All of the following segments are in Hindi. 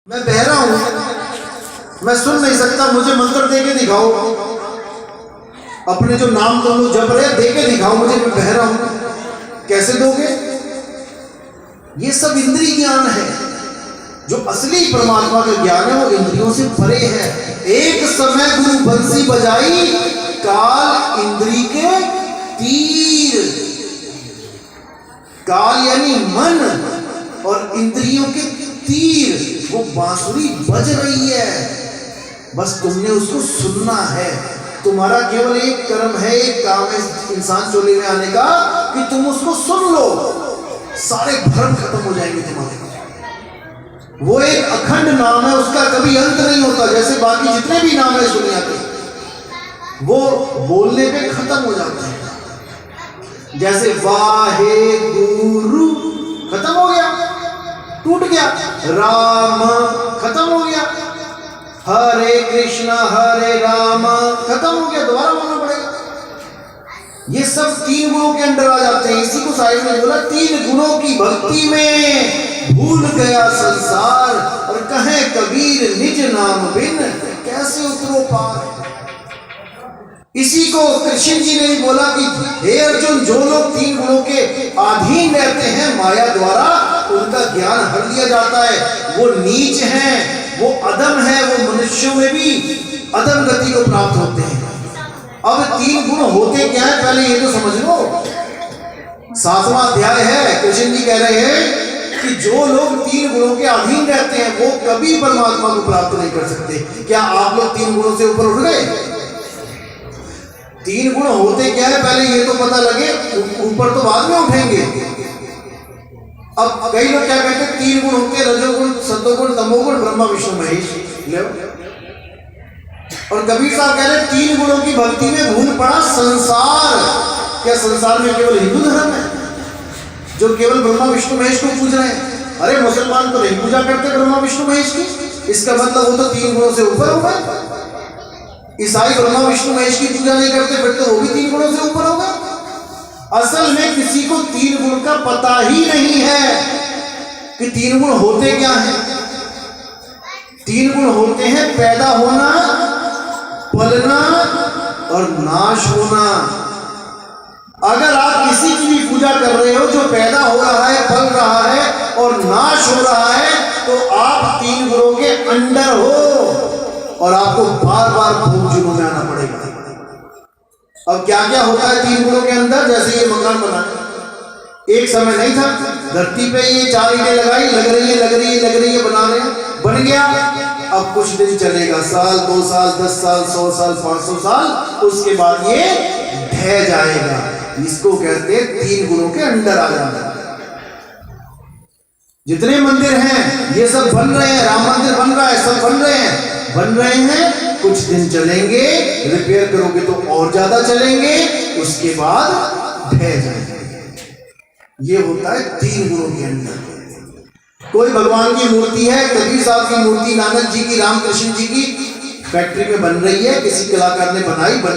मैं बहरा हूं, मैं सुन नहीं सकता, मुझे मंत्र दे के दिखाओ। अपने जो नाम तुम लोग जप रहे दे के दिखाओ मुझे, मैं बहरा हूं। कैसे दोगे? ये सब इंद्रिय ज्ञान है। जो असली परमात्मा का ज्ञान है वो इंद्रियों से परे है। एक समय गुरु बंसी बजाई, काल इंद्री के तीर। काल यानी मन और इंद्रियों के तीर, वो बांसुरी बज रही है, बस तुमने उसको सुनना है। तुम्हारा केवल एक कर्म है, एक काम है इंसान चोले में आने का, कि तुम उसको सुन लो, सारे भ्रम खत्म हो जाएंगे तुम्हारे। वो एक अखंड नाम है, उसका कभी अंत नहीं होता। जैसे बाकी जितने भी नाम है इस दुनिया के, वो बोलने पे खत्म हो जाते हैं। जैसे वाहे गुरु खत्म हो गया, टूट गया। राम खत्म हो गया। हरे कृष्णा हरे राम खत्म हो गया, दोबारा बोलना पड़ेगा। ये सब तीन गुणों के अंदर आ जाते हैं। इसी को साहिब ने बोला, तीन गुणों की भक्ति में भूल गया संसार, और कहे कबीर निज नाम बिन कैसे उतरो पार। इसी को कृष्ण जी ने भी बोला कि हे अर्जुन, जो लोग तीन गुणों के अधीन रहते हैं माया द्वारा, उनका ज्ञान हर लिया जाता है। वो नीच हैं, वो अधम है, वो मनुष्यों में भी अधम गति को प्राप्त होते हैं। अब तीन गुण होते क्या है पहले ये तो समझ लो। 7वां अध्याय है, कृष्ण जी कह रहे हैं कि जो लोग तीन गुणों के अधीन रहते हैं वो कभी परमात्मा को प्राप्त नहीं कर सकते। क्या आप लोग तीन गुणों से ऊपर उठ गए? तीन गुण होते क्या है पहले ये तो पता लगे, ऊपर तो बाद में उठेंगे। अब कई लोग क्या कहते हैं, तीन गुण होते हैं, रजोगुण सत्वगुण तमोगुण ब्रह्मा विष्णु महेश। ले और कबीर साहब कह रहे हैं तीन गुणों की भक्ति में भूल पड़ा संसार। क्या संसार में केवल हिंदू धर्म है जो केवल ब्रह्मा विष्णु महेश को पूज रहे हैं? अरे मुसलमान तो नहीं पूजा करते ब्रह्मा विष्णु महेश की, इसका मतलब वो तो तीन गुणों से ऊपर हो गए। ईसाई ब्रह्मा विष्णु महेश की पूजा नहीं करते, फिर तो वो भी तीन गुणों से ऊपर हो गए। असल में किसी को तीन गुण का पता ही नहीं है कि तीन गुण होते क्या हैं। तीन गुण होते हैं पैदा होना, पलना और नाश होना। अगर आप किसी की भी पूजा कर रहे हो जो पैदा हो रहा है, पल रहा है और नाश हो रहा है, तो आप तीन गुणों के अंडर हो और आपको बार बार भोग जुनून में आना पड़ेगा। अब क्या क्या होता है तीन गुणों के अंदर? जैसे ये मकान बना, एक समय नहीं था, धरती पे ये 4 ईंटें लगाई, लग रही है, बना रहे हैं, बन गया। अब कुछ दिन चलेगा, साल 2 साल 10 साल 100 साल 500 साल, उसके बाद ये ढह जाएगा। इसको कहते हैं तीन गुणों के अंदर आ जाना। जितने मंदिर हैं ये सब बन रहे हैं, राम मंदिर बन रहा है, सब बन रहे हैं, कुछ दिन चलेंगे, रिपेयर करोगे तो और ज्यादा चलेंगे, उसके बाद ढह जाएंगे। ये होता है तीन गुणों के अंदर। कोई भगवान की मूर्ति है, कबीर साहब की मूर्ति, नानक जी की, रामकृष्ण जी की, फैक्ट्री में बन रही है, किसी कलाकार ने बनाई, बन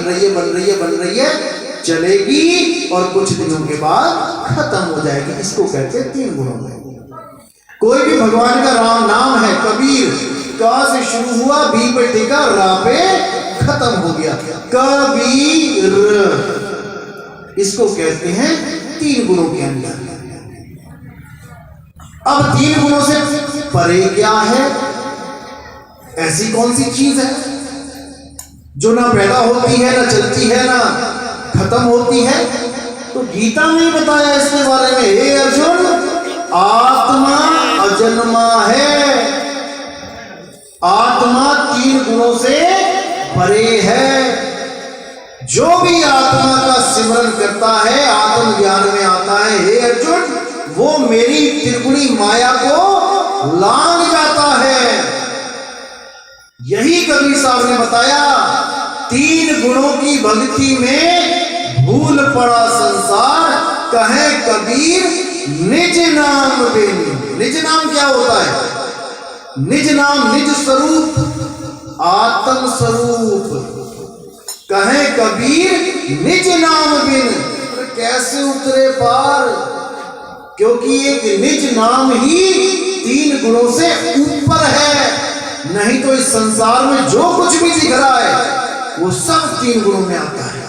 रही है, चलेगी और कुछ दिनों के बाद खत्म हो जाएगी। इसको कहते हैं तीन गुणों में। कोई भी भगवान का राम नाम है, कबीर, का से शुरू हुआ, बी पे टिका, रा पे खत्म हो गया, कबीर। इसको कहते हैं तीन गुणों के अंदर। अब तीन गुणों से परे क्या है? ऐसी कौन सी चीज है जो ना पैदा होती है, ना चलती है, ना खत्म होती है? तो गीता में ही बताया इसके बारे में, हे अर्जुन, आत्मा अजन्मा है। आत्मा तीन गुणों से परे है। जो भी आत्मा का सिमरन करता है, आत्म ज्ञान में आता है, हे अर्जुन, वो मेरी त्रिगुणी माया को लांघ जाता है। यही कबीर साहब ने बताया, तीन गुणों की भक्ति में भूल पड़ा संसार, कहे कबीर निज नाम बिन। निज नाम क्या होता है? निज नाम, निज स्वरूप, आत्म स्वरूप। कहे कबीर निज नाम बिन, कैसे उतरे पार? क्योंकि एक निज नाम ही तीन गुणों से ऊपर है। नहीं तो इस संसार में जो कुछ भी दिख रहा है वो सब 3 गुणों में आता है।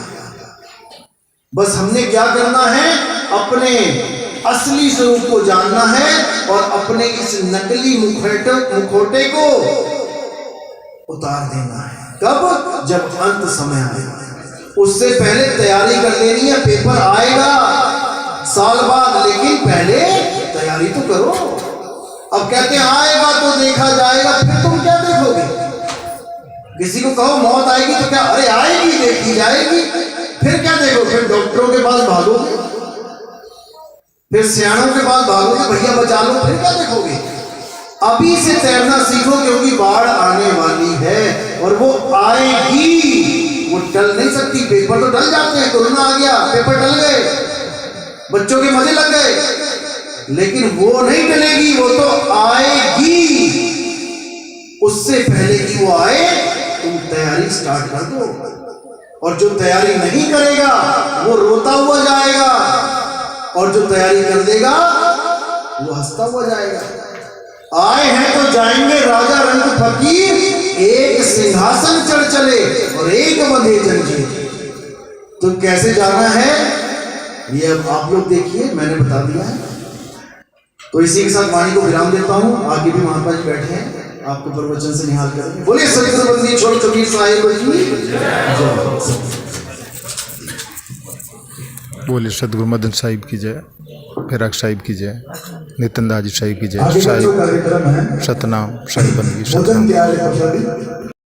बस हमने क्या करना है, अपने असली स्वरूप को जानना है और अपने इस नकली मुखौटे को उतार देना है। कब? जब अंत समय आएगा। उससे पहले तैयारी कर लेनी है। पेपर आएगा साल बाद, लेकिन पहले तैयारी तो करो। अब कहते हैं आएगा तो देखा जाएगा, फिर तुम क्या देखोगे? किसी को कहो मौत आएगी तो क्या, अरे आएगी देखी जाएगी, फिर क्या देखो? फिर डॉक्टरों के पास भागोगे, फिर सियाणों के पास भागोगे, भैया बचा लो, फिर क्या देखोगे? अभी से तैरना सीखो, क्योंकि बाढ़ आने वाली है और वो आएगी, वो टल नहीं सकती। पेपर तो टल जाते हैं, कोरोना आ गया, पेपर टल गए, बच्चों के मजे लग गए, लेकिन वो नहीं टलेगी, वो तो आएगी। उससे पहले कि वो आए तुम तैयारी स्टार्ट कर दो। और जो तैयारी नहीं करेगा वो रोता हुआ जाएगा, और जो तैयारी कर देगा वो हंसता हुआ जाएगा। आए हैं तो जाएंगे राजा रंग फकीर, एक सिंहासन चढ़ चले और एक बंधे जंजीर। तो कैसे जाना है ये अब आप लोग देखिए, मैंने बता दिया है। तो इसी के साथ वाणी को विराम देता हूं। आगे भी महात्मा जी बैठे हैं, आपको प्रवचन से निहाल करेंगे। बोलिए सतगुरु छोड़ कबीर साहिब जी। बोलिए सतगुरु मदन साहिब की जय, फिराक साहिब की जय, नितिन दास जी साहिब की जय, साहिब सतनाम साहिब बंदगी सतनाम।